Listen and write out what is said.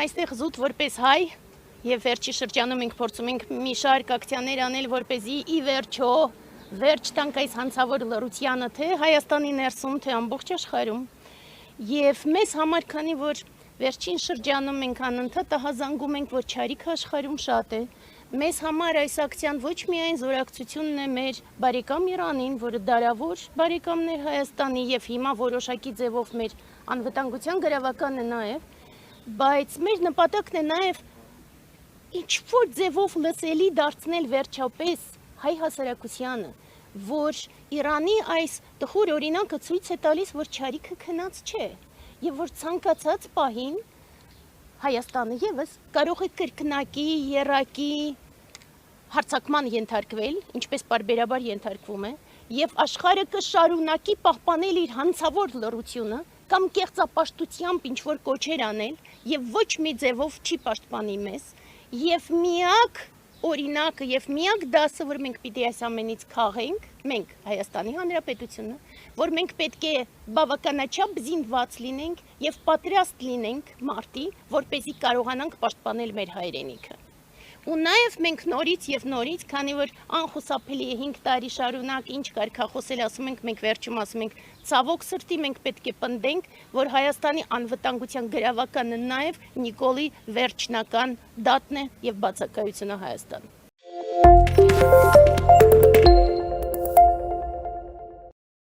այստեղ զուտ որպես հայ եւ վերջի շրջանում մենք փորձում ենք մի շարք ակցիաներ անել, որպեսզի ի վերջո վերջ տանք այս հանցավոր լռությանը, թե Հայաստանի ներսում, թե ամբողջ աշխարհում։ Եվ մեզ համար, քանի որ վերջին շրջանում մենք անընդհատ ահազանգում ենք, որ չարիքը աշխարհում շատ է, մեզ համար այս ակցիան ոչ միայն զորակցությունն է մեր բարեկամ Իրանին, որը դարավոր բարեկամն էր Հայաստանի եւ հիմա որոշակի ձևով մեր անվտանգության գրավականն է նաեւ, բայց մեր նպատակն է նաեւ ինչ-որ ձևով լսելի դարձնել վերջապես հայ հասարակությանը, որ Իրանի այս տխուր օրինակը ցույց է տալիս, որ չարիքը քնած չէ եւ որ ցանկացած պահին Հայաստանը եւս կարող է կրկնակի, եռակի հարձակման ենթարկվել, ինչպես պարբերաբար ենթարկվում է, եւ աշխարհը կշարունակի պահպանել իր հանցավոր լռությունը կամ կեղծապաշտությամբ ինչ-որ կոչեր անել եւ ոչ մի ձևով չի պաշտպանի մեզ, եւ միակ օրինակը եւ միակ դասը, որ մենք պիտի այս ամենից քաղենք, մենք Հայաստանի Հանրապետությունը, որ մենք պետք է բավականաչափ զինված լինենք եւ պատրաստ լինենք մարտի, որպեսզի կարողանանք պաշտպանել մեր հայրենիքը։ Ու նաեւ մենք նորից եւ նորից, քանի որ անխուսափելի է 5 տարի շարունակ ինչ կար խոսել, ասում ենք, մենք վերջում ասում ենք, ցավոք սրտի մենք պետք է պնդենք, որ Հայաստանի անվտանգության գրավականը նաեւ Նիկոլի վերջնական դատն է եւ բացակայությունը Հայաստան։